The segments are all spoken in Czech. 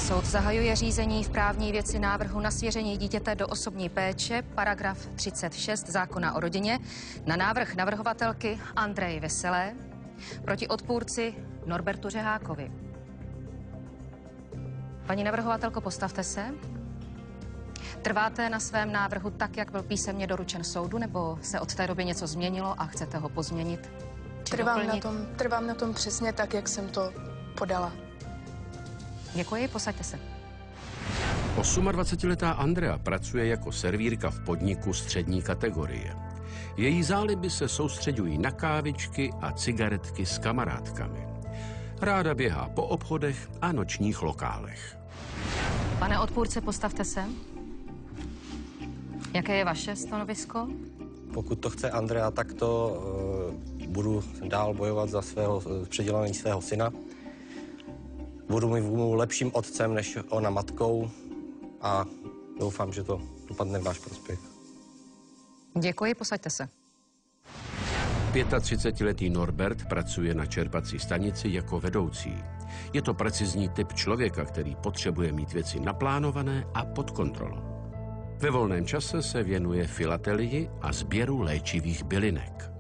Soud zahajuje řízení v právní věci návrhu na svěření dítěte do osobní péče, paragraf 36 zákona o rodině, na návrh navrhovatelky Andreji Veselé proti odpůrci Norbertu Řehákovi. Paní navrhovatelko, postavte se. Trváte na svém návrhu tak, jak byl písemně doručen soudu, nebo se od té doby něco změnilo a chcete ho pozměnit? Trvám na tom přesně tak, jak jsem to podala. Děkuji, posaďte se. 28letá Andrea pracuje jako servírka v podniku střední kategorie. Její záliby se soustředují na kávičky a cigaretky s kamarádkami. Ráda běhá po obchodech a nočních lokálech. Pane odpůrce, postavte se. Jaké je vaše stanovisko? Pokud to chce Andrea, tak to budu dál bojovat za předělání svého syna. Budu mu lepším otcem než ona matkou a doufám, že to dopadne v náš prospěch. Děkuji, posaďte se. 35letý Norbert pracuje na čerpací stanici jako vedoucí. Je to precizní typ člověka, který potřebuje mít věci naplánované a pod kontrolou. Ve volném čase se věnuje filatelii a sběru léčivých bylinek.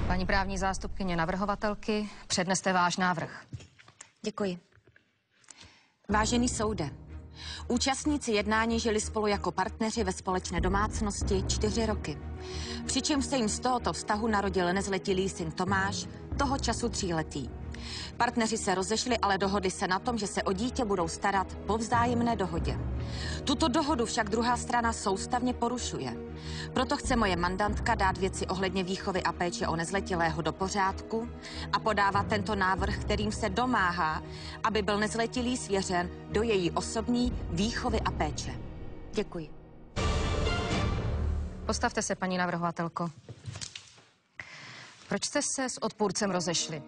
Paní právní zástupkyně navrhovatelky, předneste váš návrh. Děkuji. Vážený soude, účastníci jednání žili spolu jako partneři ve společné domácnosti 4 roky. Přičemž se jim z tohoto vztahu narodil nezletilý syn Tomáš, toho času 3letý. Partneři se rozešli, ale dohodli se na tom, že se o dítě budou starat po vzájemné dohodě. Tuto dohodu však druhá strana soustavně porušuje. Proto chce moje mandantka dát věci ohledně výchovy a péče o nezletilého do pořádku a podává tento návrh, kterým se domáhá, aby byl nezletilý svěřen do její osobní výchovy a péče. Děkuji. Postavte se, paní navrhovatelko. Proč jste se s odpůrcem rozešli?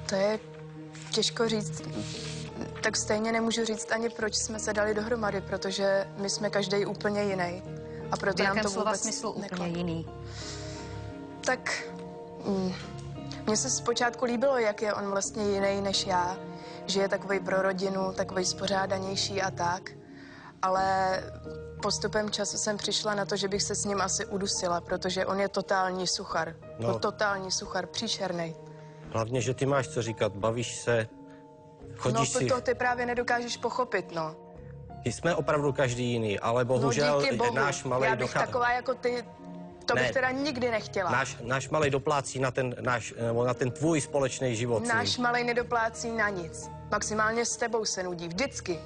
To je těžko říct. Tak stejně nemůžu říct ani, proč jsme se dali dohromady, protože my jsme každý úplně jiný. A proto nám to slova vůbec smyslu úplně jiný? Tak mně se zpočátku líbilo, jak je on vlastně jiný než já. Že je takovej pro rodinu, takovej spořádanější a tak. Ale postupem času jsem přišla na to, že bych se s ním asi udusila, protože on je totální suchar. No. Totální suchar, příšernej. Hlavně, že ty máš co říkat, bavíš se, chodíš si... No, to ty právě nedokážeš pochopit, no. Jsme opravdu každý jiný, ale bohužel náš malej... Já bych taková jako ty, to bych teda nikdy nechtěla. Náš malej doplácí na ten tvůj společný život. Náš malej nedoplácí na nic. Maximálně s tebou se nudí. Vždycky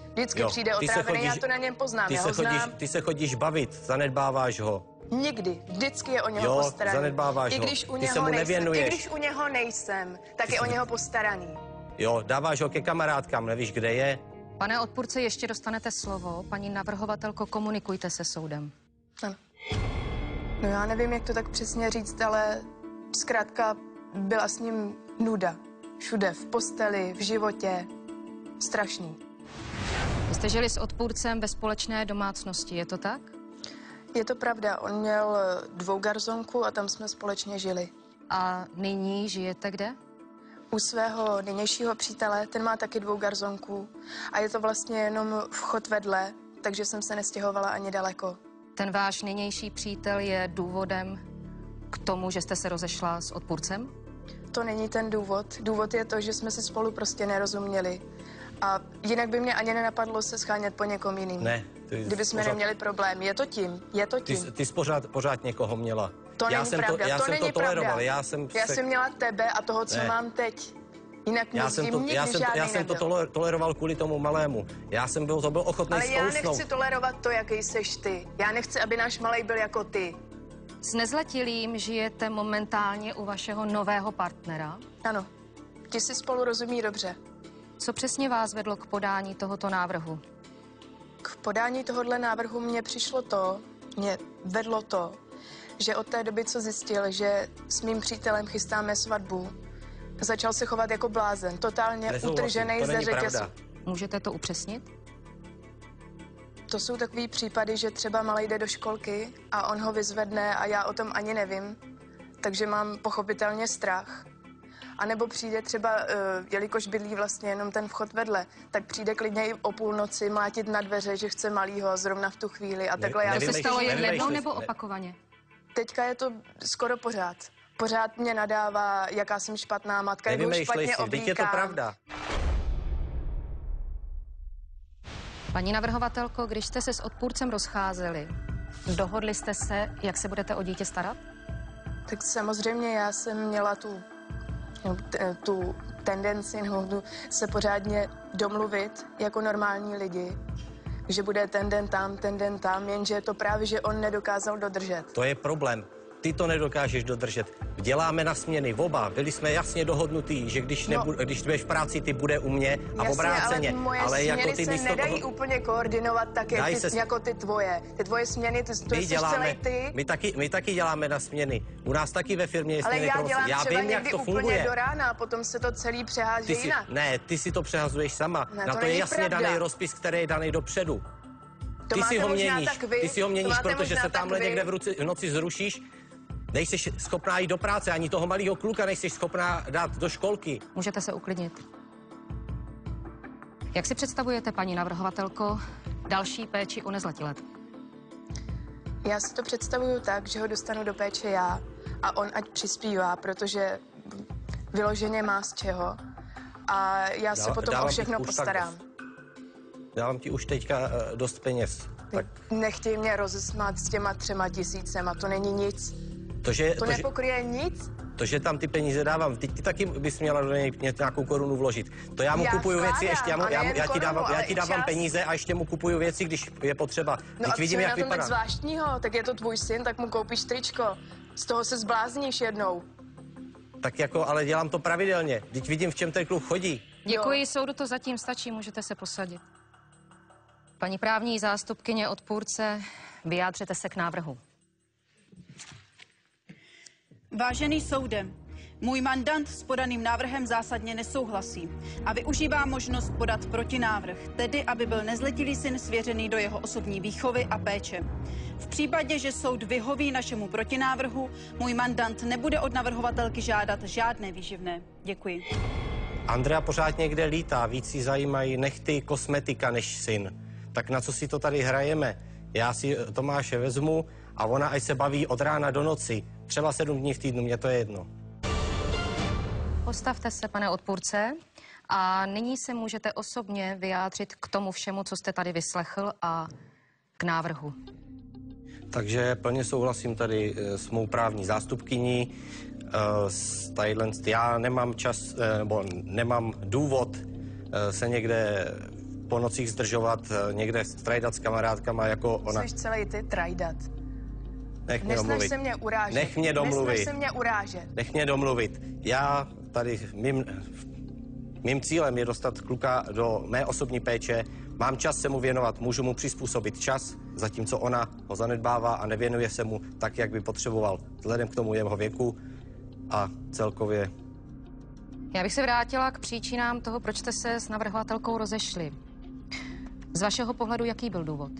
přijde otrávený, já to na něm poznám. Ty se chodíš bavit, zanedbáváš ho. Nikdy. Vždycky je o něho postaraný. Zanedbáváš ho. Ty se mu nevěnuješ. I když u něho nejsem, tak je o něho postaraný. Jo, dáváš ho ke kamarádkám, nevíš, kde je. Pane odpůrce, ještě dostanete slovo. Paní navrhovatelko, komunikujte se soudem. Ano. No já nevím, jak to tak přesně říct, ale zkrátka byla s ním nuda. Všude, v posteli, v životě. Strašný. Vy jste žili s odpůrcem ve společné domácnosti, je to tak? Je to pravda, on měl 2 garsonku a tam jsme společně žili. A nyní žijete kde? U svého nynějšího přítele, ten má taky 2 garzonků a je to vlastně jenom vchod vedle, takže jsem se nestěhovala ani daleko. Ten váš nynější přítel je důvodem k tomu, že jste se rozešla s odpůrcem? To není ten důvod. Důvod je to, že jsme si spolu prostě nerozuměli. A jinak by mě ani nenapadlo se schánět po někom jiným. Ne. Kdyby jsme neměli problém. Je to tím. Ty jsi pořád někoho měla. To není pravda. Já jsem to toleroval. Já jsem měla tebe a toho, co mám teď. Jinak já jsem to toleroval kvůli tomu malému. To byl ochotný zkousnout. Ale já nechci tolerovat to, jaký seš ty. Já nechci, aby náš malej byl jako ty. S nezletilým žijete momentálně u vašeho nového partnera? Ano. Ti si spolu rozumí dobře. Co přesně vás vedlo k podání tohoto návrhu? K podání tohohle návrhu mě vedlo to, že od té doby, co zjistil, že s mým přítelem chystáme svatbu, začal se chovat jako blázen, totálně utržený ze řetězu. Můžete to upřesnit? To jsou takový případy, že třeba malej jde do školky a on ho vyzvedne a já o tom ani nevím, takže mám pochopitelně strach. A nebo přijde třeba, jelikož bydlí vlastně jenom ten vchod vedle, tak přijde klidně i o půlnoci mlátit na dveře, že chce malýho zrovna v tu chvíli a takhle. To se nevymýšlej, stalo jen nevymýšlej, jednou nebo ne. opakovaně? Teďka je to skoro pořád. Pořád mě nadává, jaká jsem špatná matka, jak ho Nevymýšlej špatně si, vždyť je to oblíkám. pravda. Paní navrhovatelko, když jste se s odpůrcem rozcházeli, dohodli jste se, jak se budete o dítě starat? Tak samozřejmě já jsem měla tu tendenci se pořádně domluvit jako normální lidi, že bude ten den tam, jenže je to právě, že on nedokázal dodržet. To je problém. Ty to nedokážeš dodržet. Děláme na směny oba. Byli jsme jasně dohodnutí, že když budeš v práci, ty bude u mě a obráceně. Ale moje ale směny jako ty se místo nedají toho... úplně koordinovat tak, jako ty tvoje. Ty tvoje směny, to jsi celý ty. My taky děláme na směny. U nás taky ve firmě je Ale směny. já dělám třeba vím, jak někdy to úplně funguje. do rána a potom se to celý přeháže jinak. Ne, ty si to přehazuješ sama. Ne, na to to je není jasně pravda. daný rozpis, který je daný dopředu. To máte možná tak vy, ty si ho to měníš, máte protože možná se tamhle tak vy. někde v noci zrušíš. Nejsi schopná jít do práce, ani toho malého kluka nejsi schopná dát do školky. Můžete se uklidnit. Jak si představujete, paní navrhovatelko, další péči o nezletilé? Já si to představuju tak, že ho dostanu do péče já a on ať přispívá, protože vyloženě má z čeho. A já se potom o všechno postarám. Dávám ti už teďka dost peněz. Tak Nechtěj mě rozesmát s těma 3 000, to není nic. To nepokryje nic. To, že tam ty peníze dávám, ty taky bys měla do něj nějakou korunu vložit. To já mu kupuju věci, ještě já ti dávám peníze a ještě mu kupuju věci, když je potřeba. No a co vidím, je jak na tom vypadá. tak zvláštního? Tak je to tvůj syn, tak mu koupíš tričko. Z toho se zblázníš jednou. Tak jako, ale dělám to pravidelně. Teď vidím, v čem ten kluk chodí. Děkuji, soudu to zatím stačí, můžete se posadit. Paní právní zástupkyně odpůrce, vyjádřete se k návrhu. Vážený soude, můj mandant s podaným návrhem zásadně nesouhlasí a využívá možnost podat protinávrh, tedy aby byl nezletilý syn svěřený do jeho osobní výchovy a péče. V případě, že soud vyhoví našemu protinávrhu, můj mandant nebude od navrhovatelky žádat žádné výživné. Děkuji. Andrea pořád někde lítá, víc jí zajímají nechty, kosmetika než syn. Tak na co si to tady hrajeme? Já si Tomáše vezmu a ona ať se baví od rána do noci. Třeba 7 dní v týdnu, mně to je jedno. Postavte se, pane odpůrce, a nyní se můžete osobně vyjádřit k tomu všemu, co jste tady vyslechl a k návrhu. Takže plně souhlasím tady s mou právní zástupkyní. Já nemám čas, nebo nemám důvod se někde po nocích zdržovat, někde trajdat s kamarádkama, jako ona. Jsi celý ty trajdat. Nech mě Nesnaž domluvit. se mě urážet. Nech mě domluvit. Nesnaž se mě urážet. Nech mě domluvit. Já tady, mým cílem je dostat kluka do mé osobní péče. Mám čas se mu věnovat, můžu mu přizpůsobit čas, zatímco ona ho zanedbává a nevěnuje se mu tak, jak by potřeboval, vzhledem k tomu jeho věku a celkově. Já bych se vrátila k příčinám toho, proč jste se s navrhovatelkou rozešli. Z vašeho pohledu, jaký byl důvod?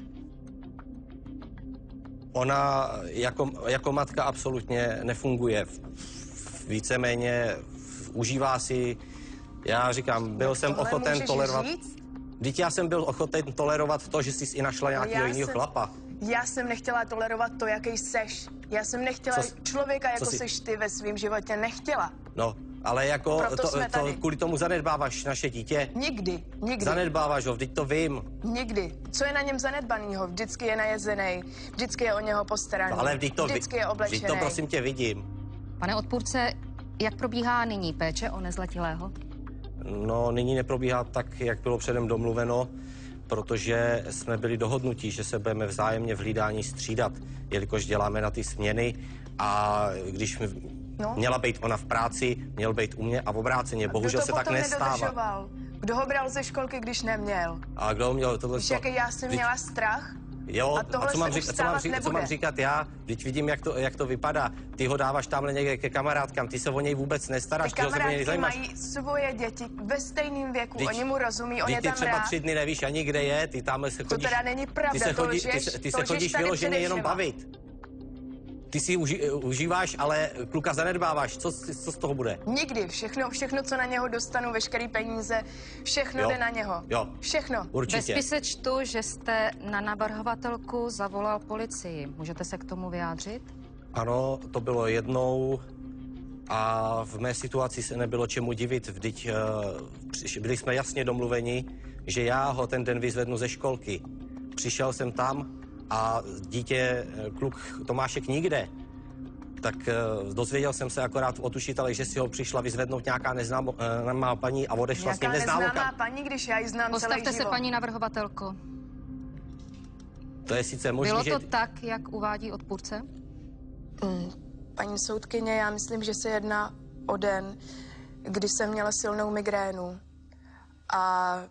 Ona jako matka absolutně nefunguje. Víceméně užívá si, já říkám, byl jsem ochoten tolerovat. Vždyť já jsem byl ochoten tolerovat to, že jsi i našla nějakého jiného chlapa. Já jsem nechtěla tolerovat to, jaký seš. Já jsem nechtěla člověka, jako seš ty ve svém životě, nechtěla. No, ale jako to kvůli tomu zanedbáváš naše dítě? Nikdy. Zanedbáváš ho, vždyť to vím. Nikdy. Co je na něm zanedbanýho? Vždycky je najezený, vždycky je o něho postaraný, No, ale vždycky je oblečený. Vždyť to prosím tě vidím. Pane odpůrce, jak probíhá nyní péče o nezletilého? No, nyní neprobíhá tak, jak bylo předem domluveno, protože jsme byli dohodnutí, že se budeme vzájemně v hlídání střídat, jelikož děláme na ty směny a když měla být ona v práci, měl být u mě a v obráceně. Bohužel se tak nestává. Kdo ho bral ze školky, když neměl? A kdo měl tohle? Víš, jaký já jsem měla strach? Jo, a co mám říkat já? Teď vidím, jak to vypadá. Ty ho dáváš tamhle někde ke kamarádkám, ty se o něj vůbec nestaráš, ty kamarádky mají svoje děti ve stejném věku, oni mu rozumí, on je tam rád. Ty třeba 3 dny nevíš ani kde je, ty tamhle se chodíš... To teda není pravda, ty se chodíš vyloženě jenom bavit. ty si užíváš, ale kluka zanedbáváš. Co z toho bude? Nikdy. Všechno, co na něho dostanu, veškerý peníze, všechno jde na něho. Jo. Všechno. Ve Určitě. spise čtu, že jste na navrhovatelku zavolal policii. Můžete se k tomu vyjádřit? Ano, to bylo jednou a v mé situaci se nebylo čemu divit. Vždyť byli jsme jasně domluveni, že já ho ten den vyzvednu ze školky. Přišel jsem tam a dítě, kluk Tomášek nikde. Tak dozvěděl jsem se akorát od učitele, že si ho přišla vyzvednout nějaká neznámá paní a odešla s ním neznámou. Neznámá paní, když já ji znám celý Postavte život. se, paní navrhovatelko. To je sice možné, Bylo že... to tak, jak uvádí odpůrce? Paní soudkyně, já myslím, že se jedná o den, kdy jsem měla silnou migrénu. A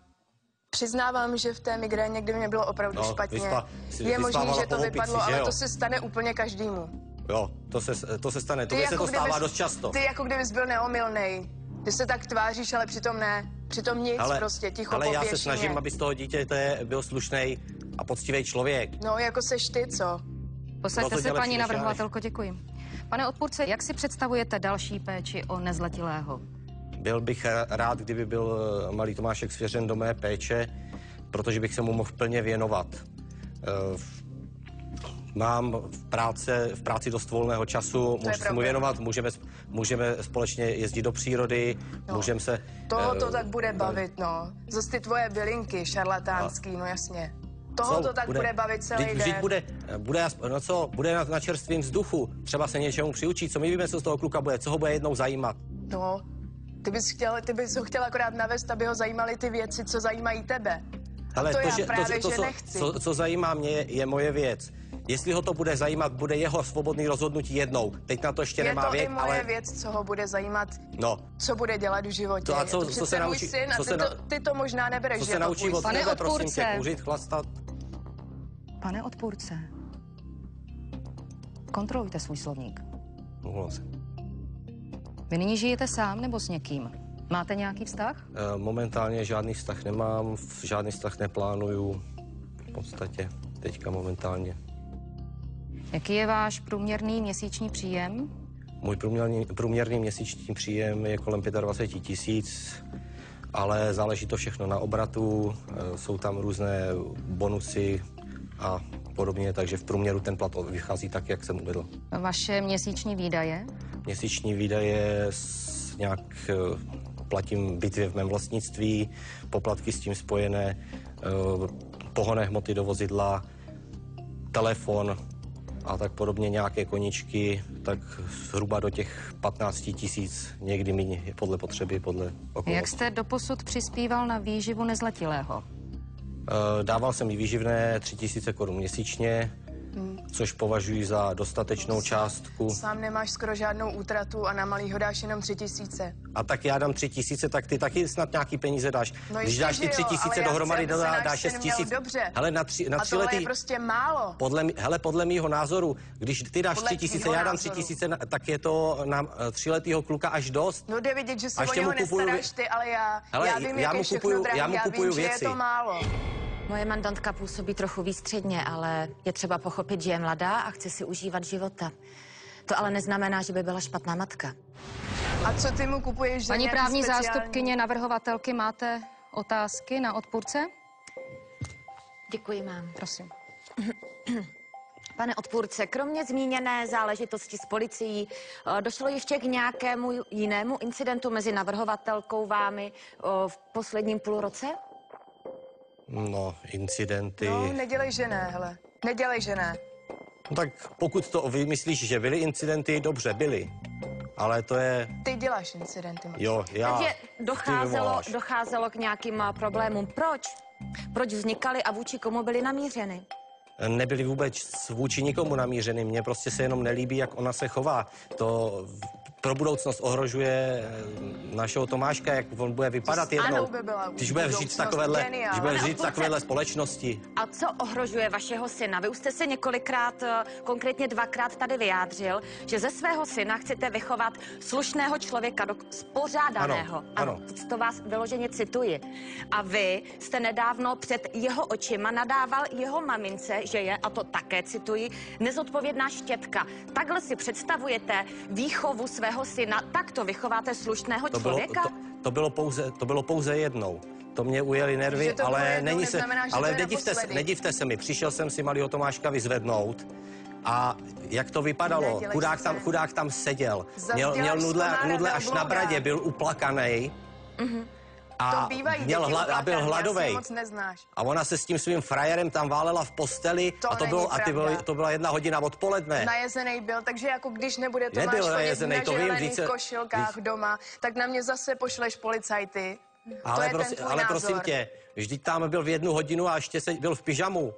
přiznávám, že v té migréně, kdy mě bylo opravdu špatně, je možné, že to vypadlo, ale to se stane úplně každému. Jo, to se stane. Tobě se to stává dost často. Ty jako kdybys byl neomylnej. Ty se tak tváříš, ale přitom ne. Přitom nic, prostě ticho ale po já se pěšině. snažím, aby z toho dítěte byl slušnej a poctivý člověk. No, jako seš ty, co? Posaďte to se, dělat paní než já, navrhovatelko, děkuji. Pane odpůrce, jak si představujete další péči o nezletilého? Byl bych rád, kdyby byl malý Tomášek svěřen do mé péče, protože bych se mu mohl plně věnovat. Mám v práci dost volného času, můžu se mu věnovat, můžeme společně jezdit do přírody, můžeme se... Toho to tak bude bavit, no. Zase ty tvoje bylinky šarlatánský, no jasně. Toho to tak bude bavit celý den. Bude na čerstvém vzduchu, třeba se něčemu přiučí, co my víme, co z toho kluka bude, co ho bude jednou zajímat. No, ty bys ho chtěl akorát navést, aby ho zajímaly ty věci, co zajímají tebe. Ale to já právě, že nechci. Co zajímá mě, je moje věc. Jestli ho to bude zajímat, bude jeho svobodný rozhodnutí jednou. Teď na to ještě nemá věk, ale... Je to i moje věc, co ho bude zajímat, co bude dělat v životě. A co se naučí? Můj syn ty to možná nebereš, co že se naučí od tebe, prosím tě, kouřit, chlastat? Pane odpůrce, kontrolujte svůj slovník. Mluvil jsem. Vy nyní žijete sám nebo s někým? Máte nějaký vztah? Momentálně žádný vztah nemám, žádný vztah neplánuju. V podstatě teďka momentálně. Jaký je váš průměrný měsíční příjem? Můj průměrný měsíční příjem je kolem 25 000, ale záleží to všechno na obratu, jsou tam různé bonusy a podobně, takže v průměru ten plat vychází tak, jak jsem uvedl. Vaše měsíční výdaje? Měsíční výdaje nějak platím bitvě v mém vlastnictví, poplatky s tím spojené, pohonné hmoty do vozidla, telefon a tak podobně, nějaké koníčky, tak zhruba do těch 15 000, někdy méně podle potřeby, podle okolností. Jak jste doposud přispíval na výživu nezletilého? Dával jsem jí výživné 3 000 korun měsíčně, což považuji za dostatečnou částku. Sám nemáš skoro žádnou útratu a na malýho dáš jenom 3 000. A tak já dám 3 000, tak ty taky snad nějaký peníze dáš. No když dáš ty 3 000 dohromady, dáš 6 000. Dobře. Hele, na 3 lety... je prostě málo. Podle mýho názoru, když ty dáš 3 000, já dám 3 000, tak je to na 3letýho kluka až dost. No jde vidět, že si o něho nestaráš ty, ale já vím, jak je všechno drahý, já vím, že je to málo. Moje mandantka působí trochu výstředně, ale je třeba pochopit, že je mladá a chce si užívat života. To ale neznamená, že by byla špatná matka. A co ty mu kupuješ za Paní nějaký právní speciální... zástupkyně navrhovatelky, máte otázky na odpůrce? Děkuji, mám. Prosím. Pane odpůrce, kromě zmíněné záležitosti s policií, došlo ještě k nějakému jinému incidentu mezi navrhovatelkou vámi v posledním půlroce? No, incidenty... No, nedělej, že ne, hele. Nedělej, že ne. No tak pokud to vymyslíš, že byly incidenty, dobře, byly. Ale to je... Ty děláš incidenty. Jo, já... Takže docházelo k nějakým problémům. Proč? Proč vznikaly a vůči komu byly namířeny? Nebyly vůbec vůči nikomu namířeny. Mně prostě se jenom nelíbí, jak ona se chová. To pro budoucnost ohrožuje našeho Tomáška, jak on bude vypadat jednou, by byla když bude žít v takovéhle společnosti. A co ohrožuje vašeho syna? Vy už jste se několikrát, konkrétně 2krát tady vyjádřil, že ze svého syna chcete vychovat slušného člověka, spořádaného. Ano. To vás vyloženě cituji. A vy jste nedávno před jeho očima nadával jeho mamince, že je, a to také cituji, nezodpovědná štětka. Takhle si představujete výchovu svého syna, tak to vychováte slušného člověka? To bylo pouze jednou. To mě ujeli nervy, ale není se, ale nedivte se mi. Přišel jsem si malýho Tomáška vyzvednout a jak to vypadalo, chudák tam seděl. Měl nudle až na bradě, byl uplakanej. A byl hladovej. A ona se s tím svým frajerem tam válela v posteli to byla 1 hodina odpoledne. Najezenej byl, takže jako když nebude Tomáš chodit na žehlených košilkách doma, tak na mě zase pošleš policajty. Ale prosím tě, vždyť tam byl v 1 hodinu a ještě byl v pyžamu.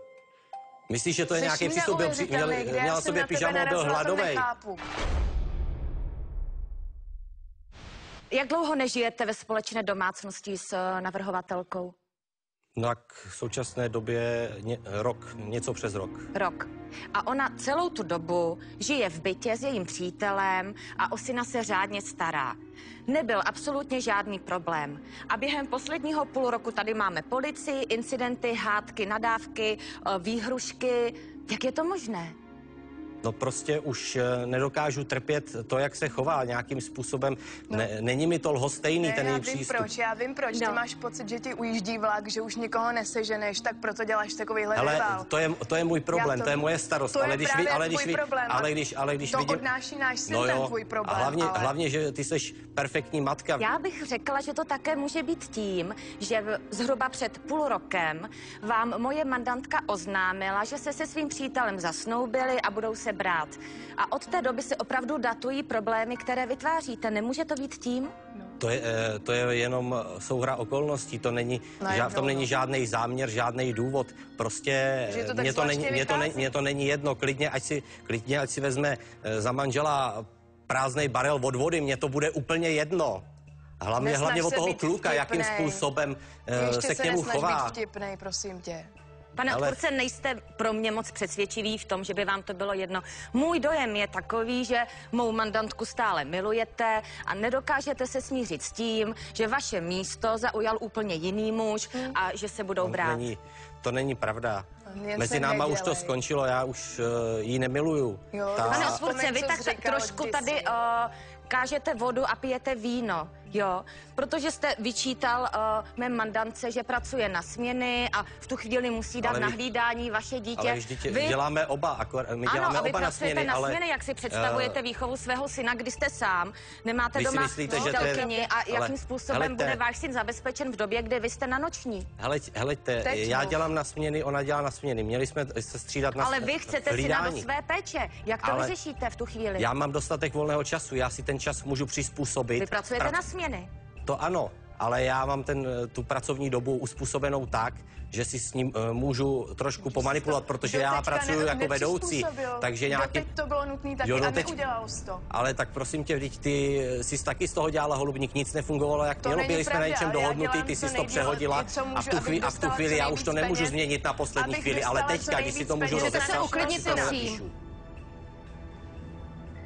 Myslíš, že to je nějaký přístup? Měl na sobě pyžamu a byl hladovej. Jak dlouho nežijete ve společné domácnosti s navrhovatelkou? No tak v současné době něco přes rok. Rok. A ona celou tu dobu žije v bytě s jejím přítelem a o syna se řádně stará. Nebyl absolutně žádný problém. A během posledního půl roku tady máme policii, incidenty, hádky, nadávky, výhrušky. Jak je to možné? No prostě už nedokážu trpět to, jak se chová nějakým způsobem. Není mi to lhostejný, ten její přístup. Já vím proč. Ty máš pocit, že ti ujíždí vlak, že už nikoho neseženeš, tak proto děláš takovýhle rituál. To je můj problém, to je moje starost. To je tvůj problém. Ale když vidím... To odnáší náš syn, ten tvůj problém. Hlavně, že ty jsi perfektní matka. Já bych řekla, že to také může být tím, že zhruba před půl rokem vám moje mandantka oznámila, že se svým přítelem zasnoubili a budou se brát. A od té doby se opravdu datují problémy, které vytváříte. Nemůže to být tím? To je jenom souhra okolností, v tom není žádný záměr, žádný důvod. Prostě mě to není jedno. Klidně, ať si vezme za manžela prázdnej barel od vody, mně to bude úplně jedno. Hlavně od toho kluka, jakým způsobem se k němu chová. Být vtipnej, prosím tě. Pane odpůrce, nejste pro mě moc přesvědčivý v tom, že by vám to bylo jedno. Můj dojem je takový, že mou mandantku stále milujete a nedokážete se smířit s tím, že vaše místo zaujal úplně jiný muž a že se budou brát. To není pravda. Mezi náma už to skončilo, já už ji nemiluju. Pane odpůrce, vy tak trošku tady kážete vodu a pijete víno, jo? Protože jste vyčítal mé mandantce, že pracuje na směny a v tu chvíli musí dát na hlídání vaše dítě. Ale děláme oba, my děláme oba na směny, na směny, jak si představujete výchovu svého syna, kdy jste sám, nemáte doma přítelkyni a jakým způsobem bude váš syn zabezpečen v době, kdy vy jste na noční? Heleďte, já dělám na směny, ona dělá na směny, měli jsme se střídat na Ale vy chcete syna do své péče, jak to vyřešíte v tu chvíli? Já mám dostatek volného času, já si ten čas můžu přizpůsobit. Vy pracujete na směny? To ano, ale já mám tu pracovní dobu uspůsobenou tak, že si s ním můžu trošku pomanipulovat, protože já pracuji jako vedoucí, takže nějaký... Doteď to bylo nutné taky a neudělal jsi to. Ale tak prosím tě, vždyť ty jsi taky z toho dělala holubník, nic nefungovalo, jak mělo, byli jsme na něčem dohodnutí, ty jsi to přehodila a v tu chvíli já už to nemůžu změnit na poslední chvíli, ale teďka, když si to můžu rozeslat,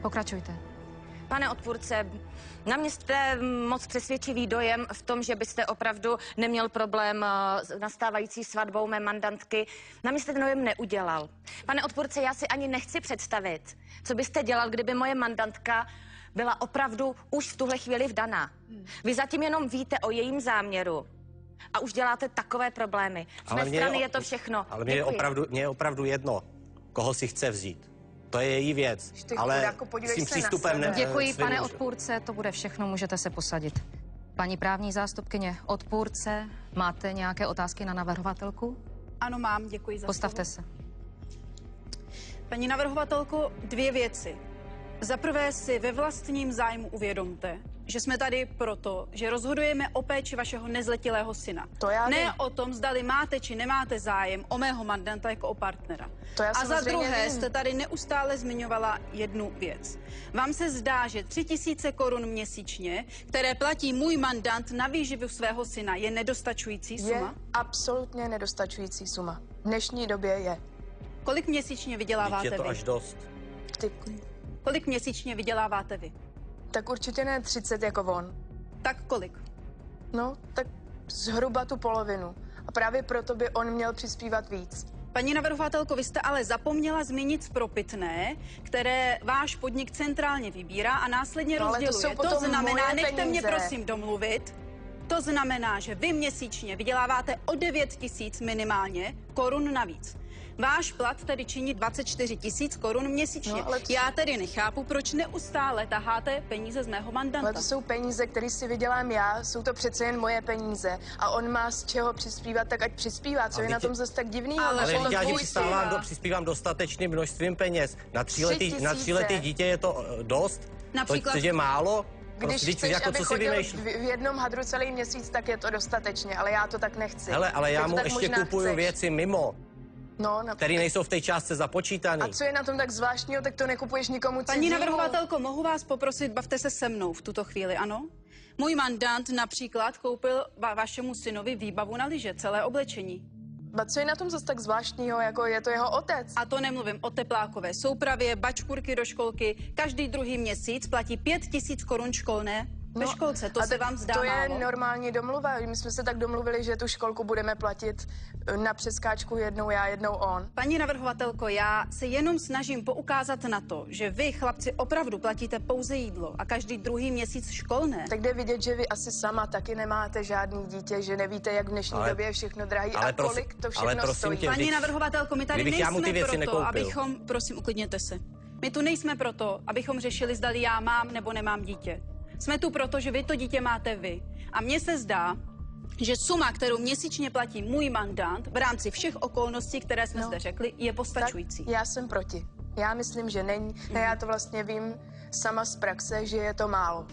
Pokračujte. Pane odpůrce, na mě jste moc přesvědčivý dojem v tom, že byste opravdu neměl problém s nastávající svatbou mé mandantky. Na mě jste ten dojem neudělal. Pane odpůrce, já si ani nechci představit, co byste dělal, kdyby moje mandantka byla opravdu už v tuhle chvíli vdaná. Vy zatím jenom víte o jejím záměru a už děláte takové problémy. Z mé strany je to všechno. Ale mě je opravdu jedno, koho si chce vzít. To je její věc, ale s tím přístupem ne. Děkuji, pane odpůrce, to bude všechno, můžete se posadit. Paní právní zástupkyně odpůrce, máte nějaké otázky na navrhovatelku? Ano, mám, děkuji za Postavte se. Paní navrhovatelko, 2 věci. Za prvé si ve vlastním zájmu uvědomte, že jsme tady proto, že rozhodujeme o péči vašeho nezletilého syna. To já ne vím. o tom, zdali máte či nemáte zájem o mého mandanta jako o partnera. To já A za samozřejmě druhé vím. jste tady neustále zmiňovala jednu věc. Vám se zdá, že 3 000 korun měsíčně, které platí můj mandant na výživu svého syna, je nedostačující Je suma? absolutně nedostačující suma. V dnešní době je. Kolik měsíčně Teď vyděláváte je to vy? až dost. Ty, Kolik měsíčně vyděláváte vy? tak určitě ne 30 jako on. Tak kolik? No, tak zhruba tu polovinu. A právě proto by on měl přispívat víc. Paní navrhovatelko, vy jste ale zapomněla zmínit spropitné, které váš podnik centrálně vybírá a následně No, ale to rozděluje. jsou potom znamená, moje nechte mě peníze. prosím domluvit, to znamená, že vy měsíčně vyděláváte o 9 000 minimálně korun navíc. Váš plat tedy činí 24 000 korun měsíčně. No, ale Já tedy nechápu, proč neustále taháte peníze z mého mandanta. Ale to jsou peníze, které si vydělám já, jsou to přece jen moje peníze. A on má z čeho přispívat, tak ať přispívá. Co Ale je na vždyť- tom zase tak divnýho? Ale No, Ale to on já tvůj syn. přispívám dostatečným množstvím peněz. Na 3 000. tříletý dítě je to dost? Například- To je málo? Když Prostě, chceš, jako, aby co si chodil vymýšlíš? v jednom hadru celý měsíc, tak je to dostatečně, ale já to tak nechci. Hele, ale Ty já to mu tak ještě možná kupuju chceš. věci mimo, No, které nejsou v té částce a započítané. co je na tom tak zvláštního, tak to nekupuješ nikomu cizímu. Paní navrhovatelko, mohu vás poprosit, bavte se se mnou v tuto chvíli, ano? Můj mandant například koupil vašemu synovi výbavu na lyže, celé oblečení. A co je na tom zase tak zvláštního, jako je to jeho otec? A to nemluvím o teplákové soupravě, bačkurky do školky. Každý druhý měsíc platí 5 000 korun školné ve školce. To a se tak vám zdá to je málo? normální domluva. My jsme se tak domluvili, že tu školku budeme platit na přeskáčku jednou já, jednou on. Paní navrhovatelko, já se jenom snažím poukázat na to, že vy, chlapci, opravdu platíte pouze jídlo a každý druhý měsíc školné. Tak jde vidět, že vy asi sama taky nemáte žádný dítě, že nevíte, jak v dnešní Ale- době je všechno drahý ale a prosím- kolik to ale všechno prosím stojí. tě, Paní navrhovatelko, my tady kdybych já mu ty nejsme věci proto, nekoupil. abychom, prosím, uklidněte se. My tu nejsme proto, abychom řešili, zdali já mám nebo nemám dítě. Jsme tu proto, že vy to dítě máte vy. A mně se zdá, že suma, kterou měsíčně platí můj mandant v rámci všech okolností, které jsme zde řekli, je postačující. Tak já jsem proti. Já myslím, že není. A já to vlastně vím sama z praxe, že je to málo.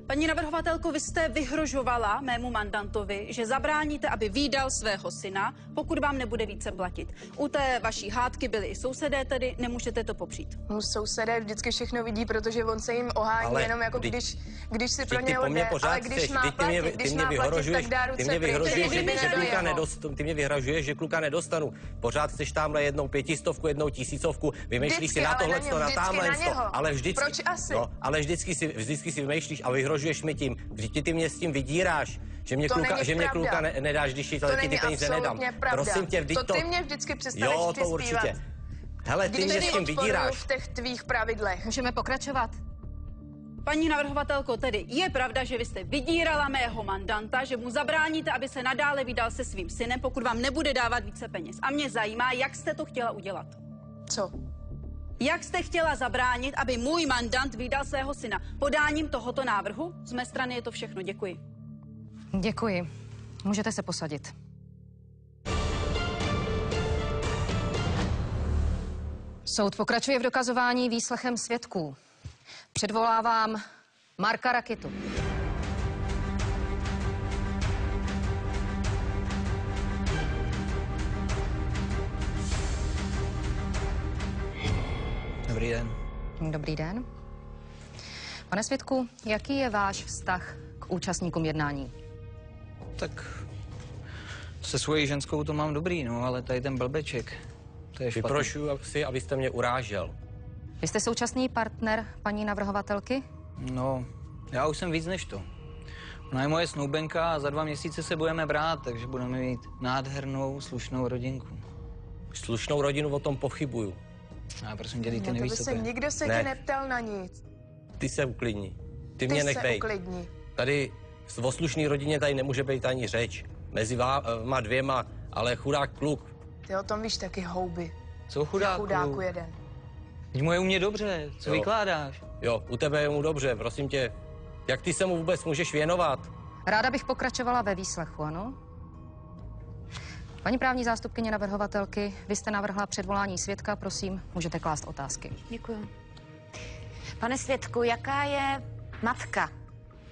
Paní navrhovatelko, vy jste vyhrožovala mému mandantovi, že zabráníte, aby vídal svého syna, pokud vám nebude více platit. U té vaší hádky byli i sousedé, tedy nemůžete to popřít. Mu sousedé vždycky všechno vidí, protože on se jim ohání Ale jenom jako vždyť- když si pro Vždyť ty něho po mně jde, pořád ale když chceš, má vždyť ty mě, platit, ty když mě má platit, vyhrožuješ, tak dá ty ruce mě pryč. vyhrožuješ, Tedy že, vy mi že tady kluka jeho. ty mě vyhrožuješ, že kluka nedostanu. Pořád chceš tamhle jednou 500, jednou 1000, vymýšlíš Vždycky, si na ale tohle, na něm, na vždycky tamhle, na něho. ale vždycky. Proč asi? No, ale vždycky si vymýšlíš a vyhrožuješ mi tím. Vždyť ty mě s tím vydíráš, že mě To kluka, není že mě pravda. kluka nedáš, když ti To ty není peníze nedám. absolutně pravda. Prosím tě, vždyť to ty mě vždycky přestaneš Jo, to přispívat. určitě. Hele, ty Když mě si s tím odporuju vydíráš. v těch tvých pravidlech. Můžeme pokračovat? Paní navrhovatelko, tedy je pravda, že vy jste vydírala mého mandanta, že mu zabráníte, aby se nadále vydal se svým synem, pokud vám nebude dávat více peněz. A mě zajímá, jak jste to chtěla udělat. Co? Jak jste chtěla zabránit, aby můj mandant vydal svého syna? Podáním tohoto návrhu? Z mé strany je to všechno. Děkuji. Děkuji. Můžete se posadit. Soud pokračuje v dokazování výslechem svědků. Předvolávám Marka Rakitu. Dobrý den. Dobrý den. Pane svědku, jaký je váš vztah k účastníkům jednání? Tak se svojí ženskou to mám dobrý, no, ale tady ten blbeček, to je špatný. Vyprošuju si, abyste mě urážel. Vy jste současný partner paní navrhovatelky? No, já už jsem víc než to. Ona je moje snoubenka a za 2 měsíce se budeme brát, takže budeme mít nádhernou, slušnou rodinku. Slušnou rodinu o tom pochybuju. A prosím tě, ty No to by nevíš, co to se je. nikdo se Ne. tě neptal na nic. Ty se uklidni. Ty Ty mě se nech bejt. uklidni. Tady o slušný rodině tady nemůže být ani řeč. Mezi váma dvěma, ale chudák kluk. Ty o tom víš taky houby. Co chudáku? Chudáku jeden. Teď mu je u mě dobře, co Jo. vykládáš? Jo, u tebe je mu dobře, prosím tě. Jak ty se mu vůbec můžeš věnovat? Ráda bych pokračovala ve výslechu, ano? Paní právní zástupkyně navrhovatelky, vy jste navrhla předvolání svědka, prosím, můžete klást otázky. Děkuji. Pane svědku, jaká je matka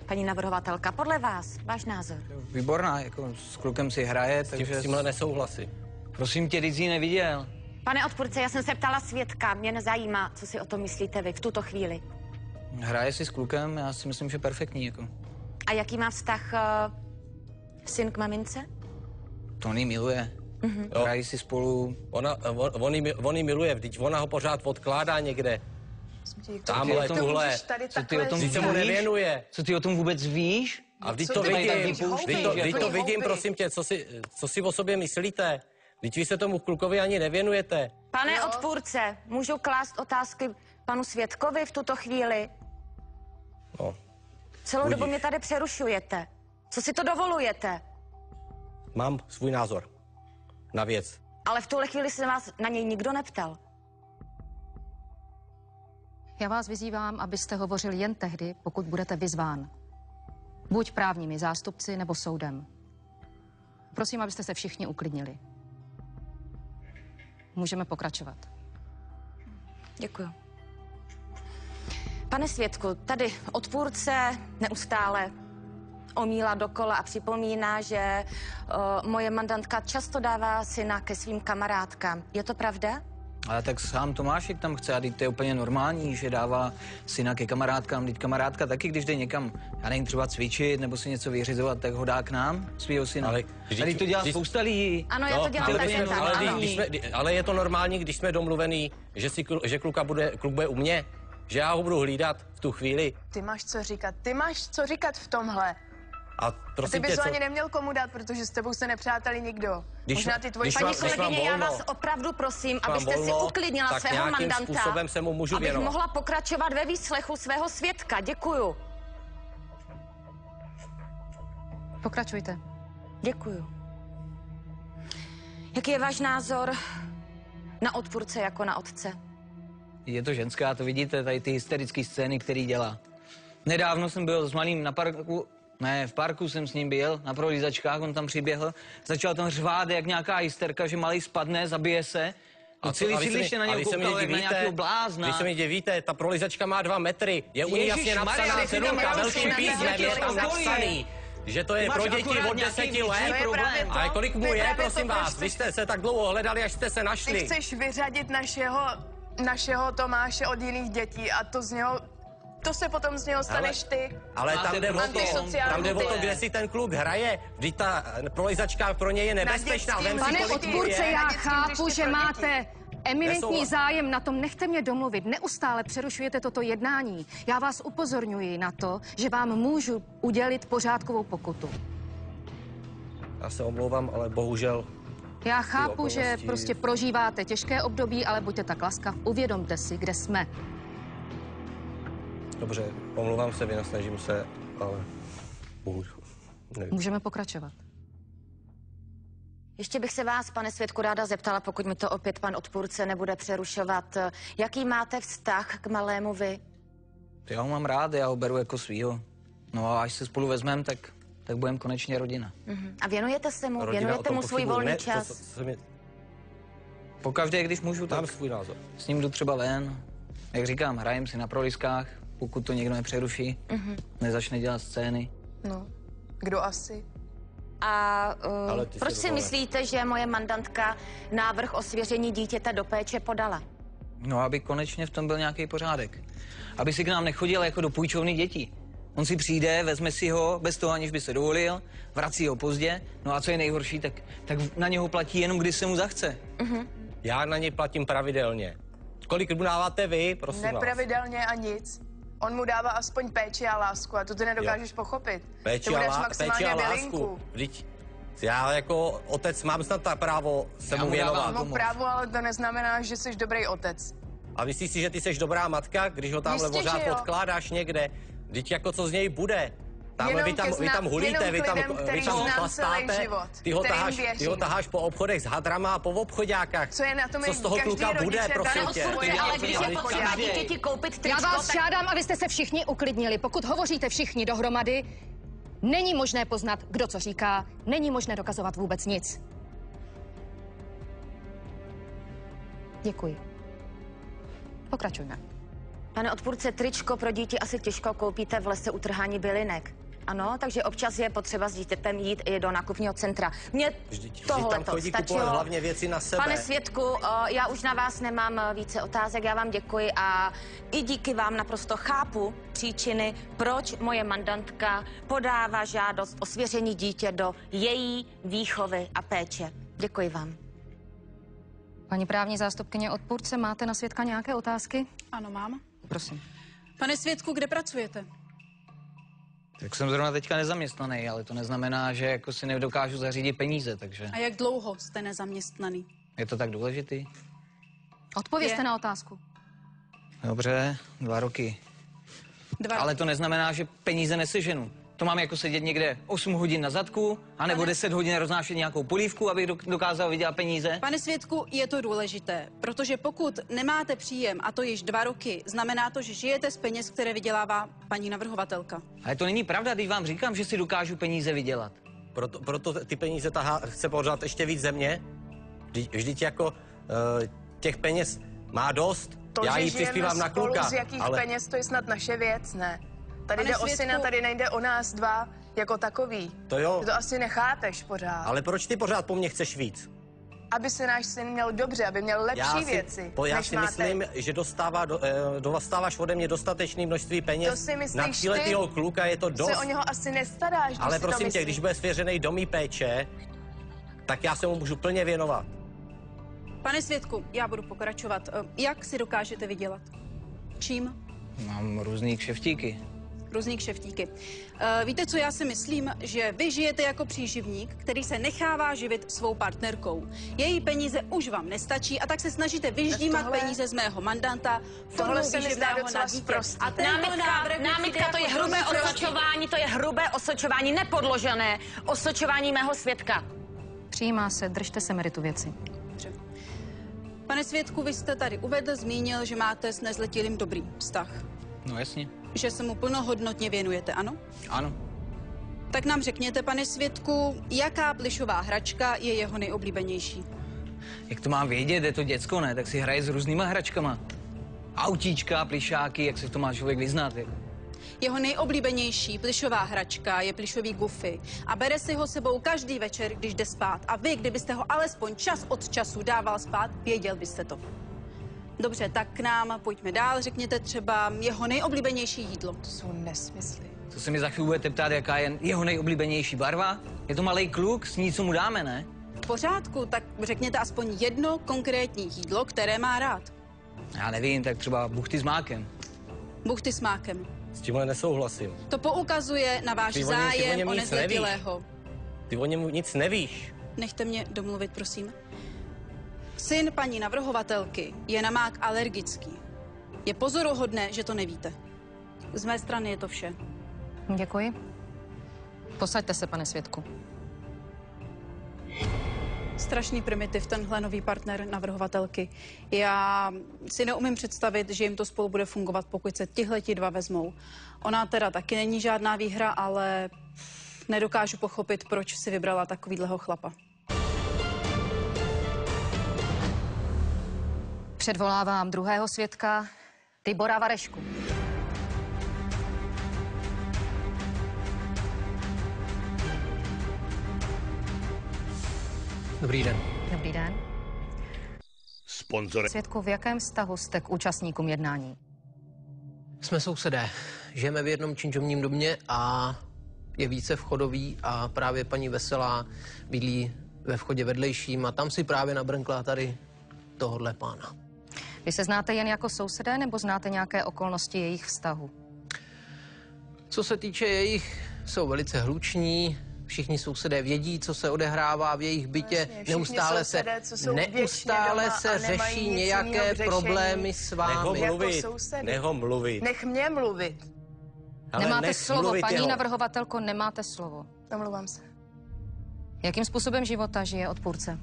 paní navrhovatelka. Podle vás, váš názor? Výborná, jako s klukem si hraje, takže... S tímhle nesouhlasím. Prosím tě, když jsi ji neviděl. Pane odpůrce, já jsem se ptala svědka. Mě nezajímá, co si o tom myslíte vy v tuto chvíli. Hraje si s klukem, já si myslím, že perfektní, jako. A jaký má vztah syn k mamince? Tony miluje. Hrají si spolu. On ji miluje, vždyť ona ho pořád odkládá někde. Tamhle, tuhle. Co ty o tom Vždyť se mu nevěnuje. Co ty o tom vůbec víš? A vždyť Co to ty tady vidím, vypouštíš, vždyť to jako? vidím, prosím tě, co si o sobě myslíte? Vždyť vy se tomu klukovi ani nevěnujete. Pane odpůrce, můžu klást otázky panu svědkovi v tuto chvíli? No. Celou Budíš. dobu mě tady přerušujete. Co si to dovolujete? Mám svůj názor na věc. Ale v tuhle chvíli se vás na něj nikdo neptal. Já vás vyzývám, abyste hovořil jen tehdy, pokud budete vyzván. Buď právními zástupci, nebo soudem. Prosím, abyste se všichni uklidnili. Můžeme pokračovat. Děkuju. Pane svědku, tady odpůrce neustále omílá dokola a připomíná, že moje mandantka často dává syna ke svým kamarádkám. Je to pravda? Ale tak sám Tomášek tam chce a teď to je úplně normální, že dává syna ke kamarádkám. Teď kamarádka taky, když jde někam, já nevím, třeba cvičit nebo si něco vyřizovat, tak ho dá k nám, svýho syna. Ale tady to dělá spousta lidí. Ano, já to dělám ale také to tak. je Ano. normální. Ale je to normální, když jsme domluvený, že kluk bude u mě, že já ho budu hlídat v tu chvíli. Ty máš co říkat v tomhle. A Ty prosím bys tě, to co... ani neměl komu dát, protože s tebou se nepřáteli nikdo. Možná ty tvoji... když Paní mám kolegyně, já volno, vás opravdu prosím, mám abyste si volno, uklidnila tak svého nějakým mandanta, způsobem se mu můžu abych věnovat. mohla pokračovat ve výslechu svého svědka. Děkuju. Pokračujte. Děkuju. Jaký je váš názor na odpůrce jako na otce? Je to ženská, to vidíte, tady ty hysterické scény, který dělá. Nedávno jsem byl s malým na parku, v parku jsem s ním byl, na prohlízačkách, on tam přiběhl, začal tam řvát jak nějaká hysterka, že malý spadne, zabije se. A celý si na něj koukal jak na nějakého blázna. Vy se mi divíte, ta prolizačka má 2 metry, je u ní jasně Ježišmarja, napsaná ty si tam cedulka, hrál velkým na písmem nějaký je tam okolie. napsaný, že to je Máš pro děti akorát od 10 nějaký let. větší problém. Ale kolik mu je, právě prosím to, proč vás? ty- Vy jste se tak dlouho hledali, až jste se Ty našli. chceš vyřadit našeho Tomáše od jiných dětí a to se potom z něho staneš ty. Ale Máte tam jde o antisociální tam jde o to, typ. kde si ten kluk hraje. Vždyť ta prolizačka pro něj je nebezpečná. dětským Vem si, Pane kolik mu odpůrce, je. já Na dětském chápu, hřišti že pro máte eminentní Nesouhlas. zájem na tom, nechte mě domluvit. Neustále přerušujete toto jednání. Já vás upozorňuji na to, že vám můžu udělit pořádkovou pokutu. Já se omlouvám, ale bohužel Já chápu, že okolnosti- prostě prožíváte těžké období, ale buďte tak laskav, uvědomte si, kde jsme. dobře, omlouvám se, vynasnažím se, ale bohužel. Nevím. Můžeme pokračovat. Ještě bych se vás, pane svědku, ráda zeptala, pokud mi to opět pan odpůrce nebude přerušovat. Jaký máte vztah k malému vy? Já ho mám rád, já ho beru jako svýho. No a až se spolu vezmeme, tak budeme konečně rodina. A věnujete se mu? Rodina, o Věnujete tom mu svůj pochybuju. volný Ne, čas? Pokaždé, když můžu, tak Mám svůj názor. s ním jdu třeba ven. Jak říkám, hrajem si na proliskách, pokud to někdo nepřeruší, nezačne dělat scény. No, kdo asi? A Ale ty si proč si dovolila. myslíte, že moje mandantka návrh o svěření dítěte do péče podala? No, aby konečně v tom byl nějaký pořádek. Aby si k nám nechodil jako do půjčovny dětí. On si přijde, vezme si ho, bez toho aniž by se dovolil, vrací ho pozdě, no a co je nejhorší, tak na něho platí jenom, když se mu zachce. Já na něj platím pravidelně. Kolik mu dáváte vy, prosím vás? Nepravidelně a nic. On mu dává aspoň péči a lásku a to ty nedokážeš pochopit. Péči Ty budeš péči maximálně a lásku. bylinku. Vždyť já jako otec mám snad ta právo se Já mu mu dávám věnovat. pomoc. Mám právo, ale to neznamená, že jsi dobrý otec. A myslíš si, že ty jsi dobrá matka, když ho tamhle Jistě, pořád že jo. odkládáš někde? Vždyť jako co z něj bude? Tamhle Jenom vy tam hulíte, jenom vy k tam lidem, který znám celý chlastáte, život, ty ho kterým taháš, ty ho věřím. taháš po obchodech s hadrama a po obchodákách. Co je na tom, Co z toho každý kluka bude, rodiče prosím dá tě? svoje Ale když je děti. potřeba dítěti koupit Já tričko, vás tak... žádám, abyste se všichni uklidnili. Pokud hovoříte všichni dohromady, není možné poznat, kdo co říká, není možné dokazovat vůbec nic. Děkuji. Pokračujme. Pane odpůrce, tričko pro dítě asi těžko koupíte v lese utrhání bylinek. Ano, takže občas je potřeba s dítětem jít i do nákupního centra. Mně tohle to stačilo. Hlavně věci na sebe. Pane svědku, já už na vás nemám více otázek, já vám děkuji a i díky vám naprosto chápu příčiny, proč moje mandantka podává žádost o svěření dítě do její výchovy a péče. Děkuji vám. Paní právní zástupkyně odpůrce, máte na svědka nějaké otázky? Ano, mám. Prosím. Pane svědku, kde pracujete? Tak jsem zrovna teďka nezaměstnaný, ale to neznamená, že jako si nedokážu zařídit peníze, takže... A jak dlouho jste nezaměstnaný? Je to tak důležitý? Odpovězte na otázku. Dobře, 2 roky. 2 Ale roky. to neznamená, že peníze neseženu. To mám jako sedět někde 8 hodin na zadku, anebo 10 hodin roznášet nějakou polívku, abych dokázal vydělat peníze. Pane svědku, je to důležité, protože pokud nemáte příjem, a to již 2 roky, znamená to, že žijete z peněz, které vydělává paní navrhovatelka. Ale to není pravda, když vám říkám, že si dokážu peníze vydělat. Proto ty peníze chce pořád ještě víc ze mě. Vždyť jako těch peněz má dost. To, já že jí žijeme přispívám na spolu, kluka. z jakých peněz, to je snad naše věc, ne? Tady Pane jde o svědku- syna, tady nejde o nás dva jako takový. To jo. Ty to asi nechápeš pořád. Ale proč ty pořád po mně chceš víc? Aby se náš syn měl dobře, aby měl lepší věci, já než si má myslím, teď. že dostáváš ode mě dostatečné množství peněz. To si myslíš na 3letýho ty? kluka je to dost. Se o něho asi nestaráš, když Ale si to prosím tě, myslíš. když bude svěřený do mý péče, tak já se mu můžu plně věnovat. Pane svědku, já budu pokračovat. Jak si dokážete vydělat? Čím? Mám různý kšeftíky. Různý kšeftíky. Víte, co já si myslím? Že vy žijete jako příživník, který se nechává živit svou partnerkou. Její peníze už vám nestačí a tak se snažíte vyždímat tohle- peníze z mého mandanta Tohle formou se mi zdá výživného docela na dítě. sprostý. A tento návrh Námitka, to je hrubé osočování, to je hrubé osočování, nepodložené osočování mého svědka. Přijímá se, držte se meritu věci. Dobře. Pane svědku, vy jste tady zmínil, že máte s nezletilým dobrý vztah. No jasně. Že se mu plnohodnotně věnujete, ano? Ano. Tak nám řekněte, pane svědku, jaká plišová hračka je jeho nejoblíbenější? Jak to mám vědět, je to děcko, ne? Tak si hraje s různýma hračkama. Autíčka, plišáky, jak se v tom má člověk vyznat. Jako. Jeho nejoblíbenější plišová hračka je plišový Goofy a bere si ho sebou každý večer, když jde spát. A vy, kdybyste ho alespoň čas od času dával spát, věděl byste to. Dobře, tak k nám pojďme dál. Řekněte třeba jeho nejoblíbenější jídlo. To jsou nesmysly. Co se mi za chvíli budete ptát, jaká je jeho nejoblíbenější barva? Je to malej kluk, s ní, co mu dáme, ne? V pořádku, tak řekněte aspoň jedno konkrétní jídlo, které má rád. Já nevím, tak třeba buchty s mákem. Buchty s mákem. S tímhle nesouhlasím. To poukazuje na váš Ty o něm zájem o nic nezletilého. Ty o něm nic nevíš. Nechte mě domluvit, prosím. Syn paní navrhovatelky je na mák alergický. Je pozoruhodné, že to nevíte. Z mé strany je to vše. Děkuji. Posaďte se, pane svědku. Strašný primitiv, tenhle nový partner navrhovatelky. Já si neumím představit, že jim to spolu bude fungovat, pokud se tihleti dva vezmou. Ona teda taky není žádná výhra, ale nedokážu pochopit, proč si vybrala takovýhleho chlapa. Předvolávám druhého svědka, Tibora Varešku. Dobrý den. Dobrý den. Sponzorem Svědku, v jakém vztahu jste k účastníkům jednání? Jsme sousedé. Žijeme v jednom činžovním domě a je více vchodový a právě paní Veselá bydlí ve vchodě vedlejším a tam si právě nabrnkla tady tohodle pána. Vy se znáte jen jako sousedé, nebo znáte nějaké okolnosti jejich vztahu? Co se týče jejich, jsou velice hluční, všichni sousedé vědí, co se odehrává v jejich bytě, Vlastně, všichni neustále sousedé, co jsou neustále věčně se doma a nemají řeší nic nějaké jiného k řešení. problémy s Nech ho vámi. Jako mluvit. sousedy. Nech ho mluvit. Nech mě mluvit. Ale Nemáte nech slovo, mluvit paní jeho. navrhovatelko, nemáte slovo. Omlouvám se. Jakým způsobem života žije odpůrce?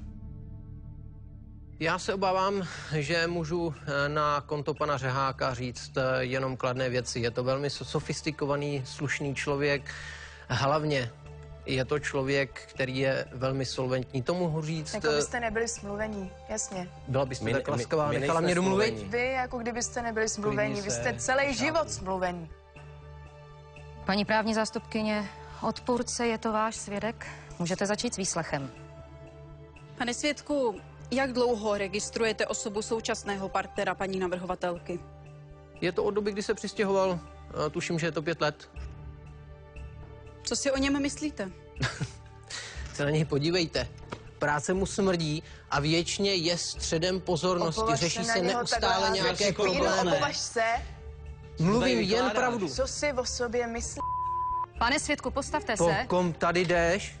Já se obávám, že můžu na konto pana Řeháka říct jenom kladné věci. Je to velmi sofistikovaný, slušný člověk. Hlavně Je to člověk, který je velmi solventní. To mohu říct. Jako byste nebyli smluvení, jasně. Byla byste tak laskavá, nechala mě domluvit? Vy, jako kdybyste nebyli smluvení, vy jste celý život smluvení. Paní právní zástupkyně, odpůrce je to váš svědek? Můžete začít s výslechem. Pane svědku, jak dlouho registrujete osobu současného partnera paní navrhovatelky? Je to od doby, kdy se přistěhoval. Tuším, že je to 5 let. Co si o něm myslíte? Se na něj podívejte. Práce mu smrdí a věčně je středem pozornosti. Řeší se neustále nějaké problémy. Opovaž se. Mluvím jen pravdu. Co si o sobě myslí? Pane svědku, postavte Po se. kom tady jdeš?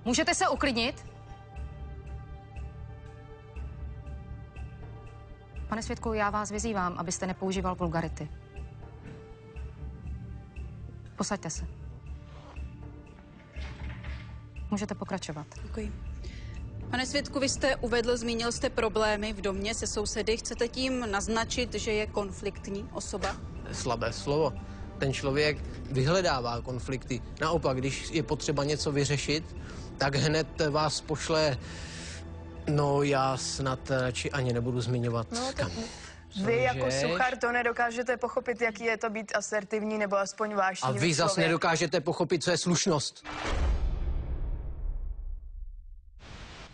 Můžete se uklidnit? Pane svědku, já vás vyzývám, abyste nepoužíval vulgarity. Posaďte se. Můžete pokračovat. Děkuji. Pane svědku, vy jste uvedl, zmínil jste problémy v domě se sousedy. Chcete tím naznačit, že je konfliktní osoba? Slabé slovo. Ten člověk vyhledává konflikty. Naopak, když je potřeba něco vyřešit, tak hned vás pošle. No, já snad radši ani nebudu zmiňovat. No, tak vy jako suchar to nedokážete pochopit, jaký je to být asertivní nebo aspoň vášnivý. A vy zas člověk. nedokážete pochopit, co je slušnost.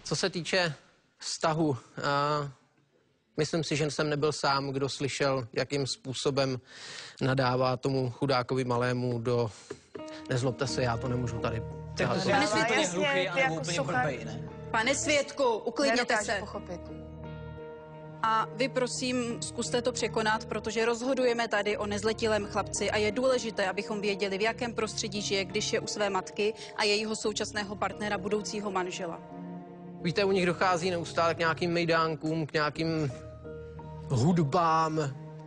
Co se týče vztahu, myslím si, že jsem nebyl sám, kdo slyšel, jakým způsobem nadává tomu chudákovi malému do... Nezlobte se, já to nemůžu tady. Pane svědku, jasně, hluchý, ty ale jako úplně suchar blbej, ne? Pane svědku, uklidněte nedokáže se. pochopit. A vy prosím zkuste to překonat, protože rozhodujeme tady o nezletilém chlapci a je důležité, abychom věděli, v jakém prostředí žije, když je u své matky a jejího současného partnera, budoucího manžela. Víte, u nich dochází neustále k nějakým mejdánkům, k nějakým hudbám.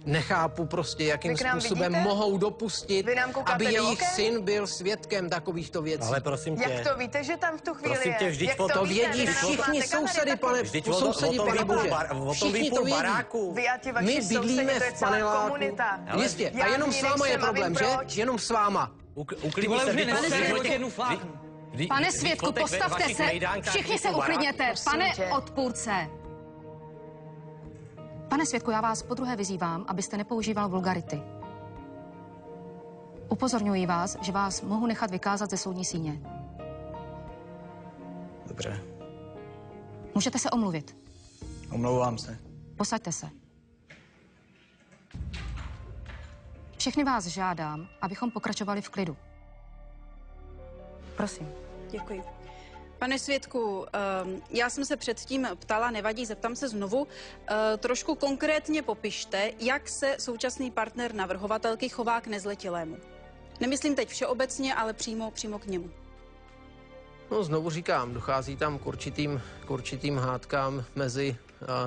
Nechápu prostě, jakým způsobem vidíte? mohou dopustit, Vy nám koukáte aby do jejich oken? syn byl svědkem takovýchto věcí. Ale prosím tě. Jak to víte, že tam v tu chvíli Prosím tě, je? vždyť Jak To víte? vědí Vy nám všichni máte kamery sousedy, taky? pane, Vždyť sousedi, o tom pane ví Bože. Všichni to půl vědí. baráku. Vy a ti vaši My sousedi, bydlíme to je v celá paneláku. komunita. Jistě, Já a jenom v ní s váma je nejsem a vím problém, že? proč. Jenom s váma. Uklidni se, vy Pane svědku, postavte se. Všichni se uklidněte. Pane tě. odpůrce. Pane svědku, já vás podruhé vyzývám, abyste nepoužíval vulgarity. Upozorňuji vás, že vás mohu nechat vykázat ze soudní síně. Dobře, Můžete se omluvit. omlouvám se. Posaďte se. Všechny vás žádám, abychom pokračovali v klidu. Prosím. Děkuji. Pane svědku, já jsem se předtím ptala, nevadí, zeptám se znovu. Trošku konkrétně popište, jak se současný partner navrhovatelky chová k nezletilému. Nemyslím teď všeobecně, ale přímo k němu. No, znovu říkám, dochází tam k určitým hádkám mezi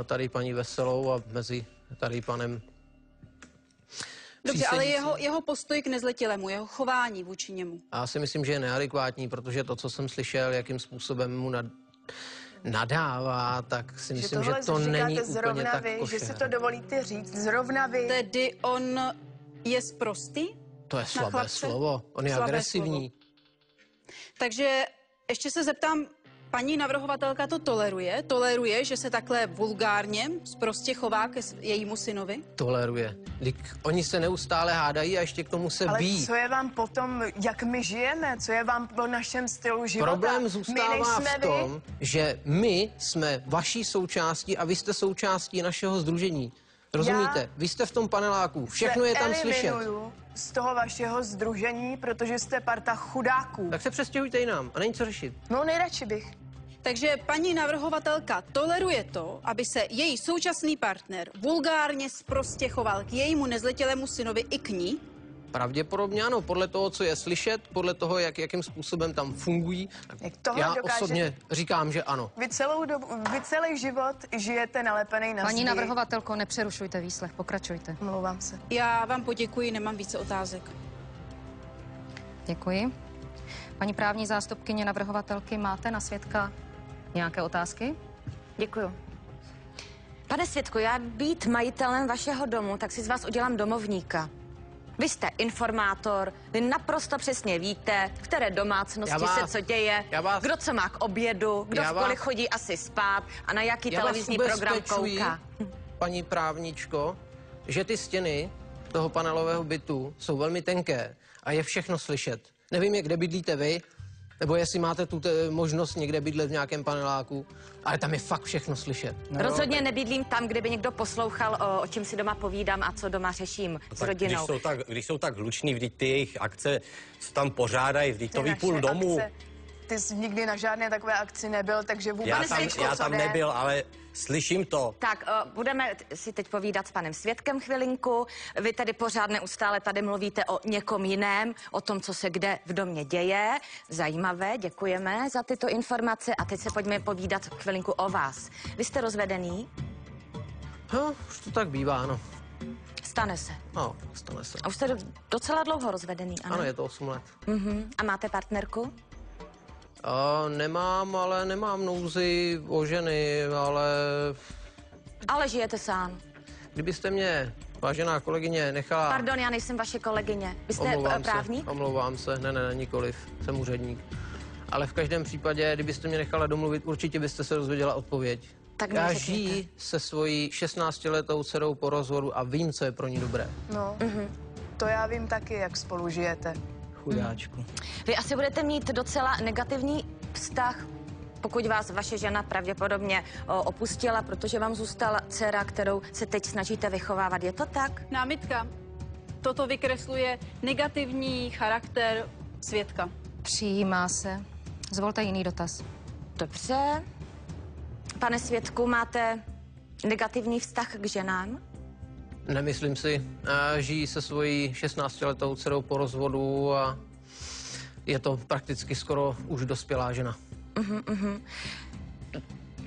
tady paní Veselou a mezi tady panem Dobře, ale přísedícím. jeho postoj k nezletilému, jeho chování vůči němu. A já si myslím, že je neadekvátní, protože to, co jsem slyšel, jakým způsobem mu nadává, tak si myslím, že to není úplně zrovna tak vy, že si košer. to dovolíte říct, zrovna vy. Tedy on je sprostý? To je slabé chlapce? slovo, on je Slabé agresivní. Takže ještě se zeptám, paní navrhovatelka to toleruje? Toleruje, že se takhle vulgárně sprostě chová ke jejímu synovi? Toleruje. Oni se neustále hádají a ještě k tomu se Ale bíjí. co je vám potom, jak my žijeme? Co je vám po našem stylu života? Problém My zůstává nejsme v tom, že my jsme vaší součástí a vy jste součástí našeho sdružení. Rozumíte? Vy jste v tom paneláku, všechno je tam slyšet. Z toho vašeho sdružení, protože jste parta chudáků. Tak se přestěhujte jinam a není co řešit. No nejradši bych. Takže paní navrhovatelka toleruje to, aby se její současný partner vulgárně sprostě choval k jejímu nezletilému synovi i k ní? Pravděpodobně ano, podle toho, co je slyšet, podle toho, jakým způsobem tam fungují. Jak tohle Já dokáže- osobně říkám, že ano. Vy celý život žijete nalepený na Paní zdi. navrhovatelko, nepřerušujte výslech, pokračujte. Mluvám se. Já vám poděkuji, nemám více otázek. Děkuji. Paní právní zástupkyně navrhovatelky, máte na svědka nějaké otázky? Děkuju. Pane svědku, já být majitelem vašeho domu, tak si z vás udělám domovníka. Vy jste informátor, vy naprosto přesně víte, v které domácnosti se co děje, kdo co má k obědu, kdo v kolik chodí asi spát a na jaký televizní program kouká. Paní právničko, že ty stěny toho panelového bytu jsou velmi tenké a je všechno slyšet. Nevím, kde bydlíte vy, nebo jestli máte tu možnost někde bydlet v nějakém paneláku, ale tam je fakt všechno slyšet. No, rozhodně nebydlím tam, kde by někdo poslouchal, o čem si doma povídám a co doma řeším s rodinou. Když jsou tak hluční, vždyť ty jejich akce tam pořádají, vždyť to ví půl domu. Ty jsi nikdy na žádné takové akci nebyl, takže vůbec já tam nebyl, ale slyším to. Tak, budeme si teď povídat s panem svědkem chvilinku. Vy tady pořád neustále tady mluvíte o někom jiném, o tom, co se kde v domě děje. Zajímavé, děkujeme za tyto informace a teď se pojďme povídat chvilinku o vás. Vy jste rozvedený? No, už to tak bývá, no. Stane se. No, stane se. A už jste docela dlouho rozvedený, ano? Ano, je to 8 let. A máte partnerku? Nemám, ale nemám nouzi o ženy, ale... Ale žijete sám. Kdybyste mě, vážená kolegyně, nechala... Pardon, já nejsem vaše kolegyně. Vy jste právník? Omlouvám se, ne, nikoliv, jsem úředník. Ale v každém případě, kdybyste mě nechala domluvit, určitě byste se dozvěděla odpověď. Tak já žiji se svojí 16letou dcerou po rozvodu a vím, co je pro ní dobré. No, to já vím taky, jak spolu žijete. Chudáčku. Vy asi budete mít docela negativní vztah, pokud vás vaše žena pravděpodobně opustila, protože vám zůstala dcera, kterou se teď snažíte vychovávat. Je to tak? Námitka. Toto vykresluje negativní charakter svědka. Přijímá se. Zvolte jiný dotaz. Dobře. Pane svědku, máte negativní vztah k ženám? Nemyslím si. Žijí se svojí 16letou dcerou po rozvodu a je to prakticky skoro už dospělá žena.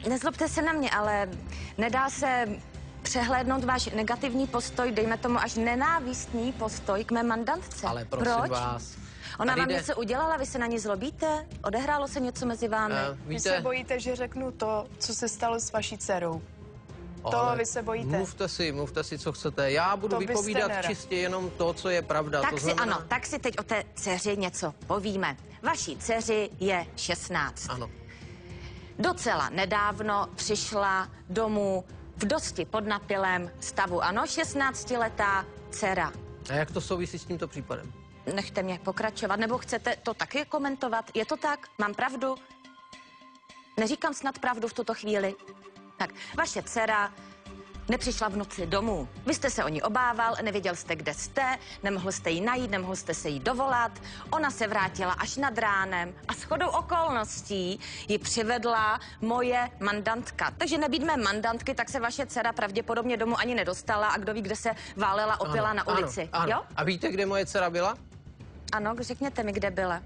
Nezlobte se na mě, ale nedá se přehlédnout váš negativní postoj, dejme tomu až nenávistný postoj k mé mandantce. Ale prosím Proč? vás. Ona vám něco udělala, vy se na ní zlobíte? Odehrálo se něco mezi vámi? Vy se bojíte, že řeknu to, co se stalo s vaší dcerou. To vy se bojíte. Mluvte si, co chcete. Já budu vypovídat čistě jenom to, co je pravda. Tak tak si teď o té dceři něco povíme. Vaší dceři je 16. Ano. Docela nedávno přišla domů v dosti podnapilém stavu. Ano, 16letá dcera. A jak to souvisí s tímto případem? Nechte mě pokračovat, nebo chcete to taky komentovat? Je to tak? Mám pravdu? Neříkám snad pravdu v tuto chvíli? Tak, vaše dcera nepřišla v noci domů. Vy jste se o ní obával, nevěděl jste, kde jste, nemohl jste ji najít, nemohl jste se jí dovolat. Ona se vrátila až nad ránem a shodou okolností ji přivedla moje mandantka. Takže nebýt mé mandantky, tak se vaše dcera pravděpodobně domů ani nedostala a kdo ví, kde se válela, opila na ulici. Ano. Jo? A víte, kde moje dcera byla? Ano, řekněte mi, kde byla.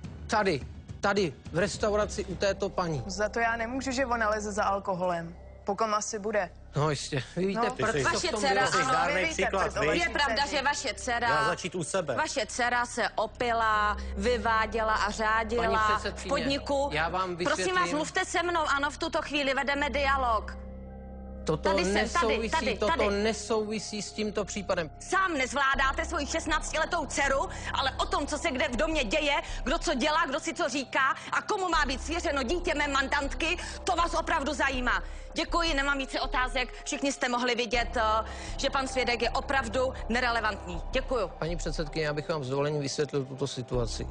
Tady, v restauraci u této paní. Za to já nemůžu, že ona leze za alkoholem. Pokom asi bude. No jistě, vy víte, vaše dcera, ano, příklad, je pravda, že vaše dcera... Měla začít u sebe. Vaše dcera se opila, vyváděla a řádila v podniku. Já vám vysvětlím. Prosím vás, mluvte se mnou, ano, v tuto chvíli vedeme dialog. Toto nesouvisí s tímto případem. Sám nezvládáte svoji 16letou dceru, ale o tom, co se kde v domě děje, kdo co dělá, kdo si co říká a komu má být svěřeno dítě mé mandantky, to vás opravdu zajímá. Děkuji, nemám více otázek. Všichni jste mohli vidět, že pan svědek je opravdu nerelevantní. Děkuju. Paní předsedkyně, já bych vám s dovolením vysvětlil tuto situaci.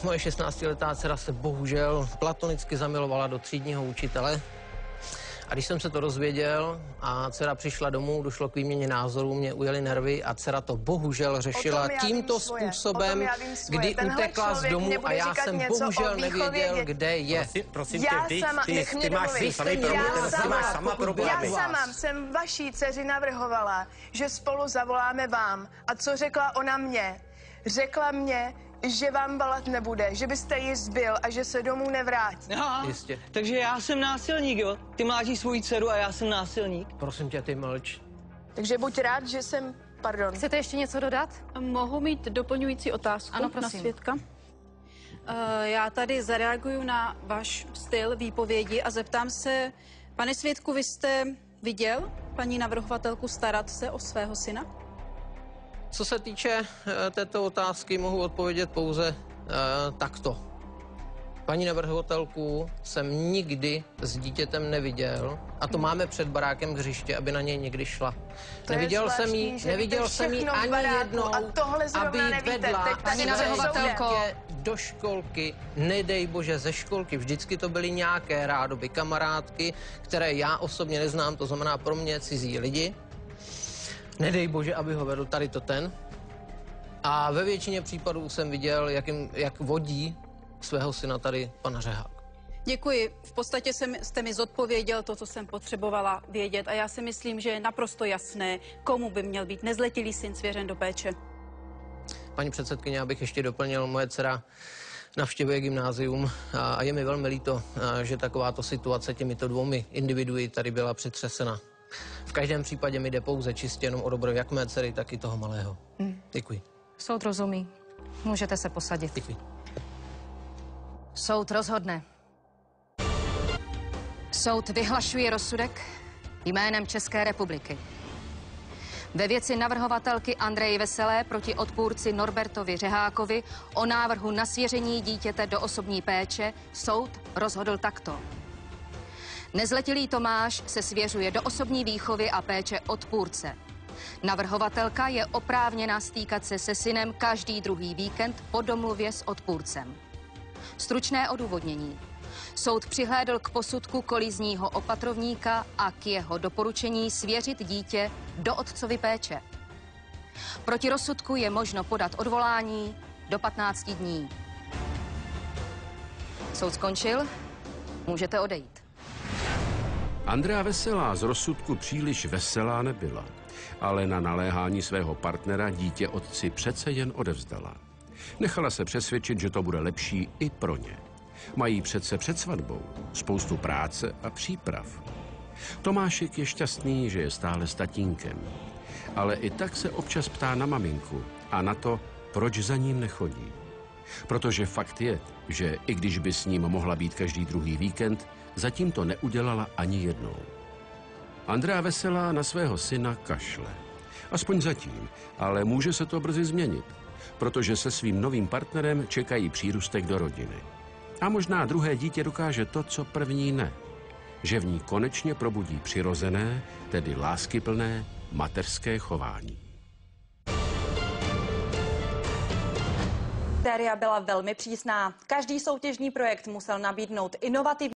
Moje 16letá dcera se bohužel platonicky zamilovala do třídního učitele. A když jsem se to dozvěděl a dcera přišla domů, došlo k výměně názorů, mě ujeli nervy a dcera to bohužel řešila tímto způsobem, kdy utekla z domu a já jsem bohužel nevěděl, kde je. Prosím tě, ty máš sama problémy. Já sama jsem vaší dceři navrhovala, že spolu zavoláme vám. A co řekla ona mě? Řekla mě, že vám balat nebude, že byste ji zbil a že se domů nevrátí. Aha, jistě. Takže já jsem násilník, jo? Ty mlátíš svoji dceru a já jsem násilník. Prosím tě, ty mlč. Takže buď rád, že jsem... Pardon. Chcete ještě něco dodat? Mohu mít doplňující otázku na svědka? Já tady zareaguju na váš styl výpovědi a zeptám se, pane svědku, vy jste viděl paní navrhovatelku starat se o svého syna? Co se týče této otázky, mohu odpovědět pouze takto. Paní navrhovatelku jsem nikdy s dítětem neviděl a to máme před barákem hřiště, aby na něj někdy šla. Neviděl jsem jí ani jednou, aby vedla paní navrhovatelko do školky, nedej bože ze školky. Vždycky to byly nějaké rádoby kamarádky, které já osobně neznám, to znamená pro mě cizí lidi. Nedej bože, aby ho vedl tady to ten. A ve většině případů jsem viděl, jak vodí svého syna tady pan Řehák. Děkuji. V podstatě jste mi zodpověděl to, co jsem potřebovala vědět a já si myslím, že je naprosto jasné, komu by měl být nezletilý syn svěřen do péče. Paní předsedkyně, abych ještě doplnil, moje dcera navštěvuje gymnázium a je mi velmi líto, že takováto situace těmito dvoumi individuy tady byla přetřesena. V každém případě mi jde pouze čistě jenom o dobro jak mé dcery, tak i toho malého. Děkuji. soud rozumí. Můžete se posadit. Děkuji. Soud rozhodne. Soud vyhlašuje rozsudek jménem České republiky. Ve věci navrhovatelky Andreji Veselé proti odpůrci Norbertovi Řehákovi o návrhu na svěření dítěte do osobní péče soud rozhodl takto. Nezletilý Tomáš se svěřuje do osobní výchovy a péče odpůrce. Navrhovatelka je oprávněna stýkat se se synem každý druhý víkend po domluvě s odpůrcem. Stručné odůvodnění. Soud přihlédl k posudku kolizního opatrovníka a k jeho doporučení svěřit dítě do otcovy péče. Proti rozsudku je možno podat odvolání do 15 dní. Soud skončil, můžete odejít. Andrea Veselá z rozsudku příliš veselá nebyla, ale na naléhání svého partnera dítě otci přece jen odevzdala. Nechala se přesvědčit, že to bude lepší i pro ně. Mají přece před svatbou spoustu práce a příprav. Tomášek je šťastný, že je stále s tatínkem. Ale i tak se občas ptá na maminku a na to, proč za ním nechodí. Protože fakt je, že i když by s ním mohla být každý druhý víkend, zatím to neudělala ani jednou. Andrea Veselá na svého syna kašle. Aspoň zatím, ale může se to brzy změnit, protože se svým novým partnerem čekají přírůstek do rodiny. A možná druhé dítě dokáže to, co první ne. Že v ní konečně probudí přirozené, tedy láskyplné, mateřské chování. Kritéria byla velmi přísná. Každý soutěžní projekt musel nabídnout inovativní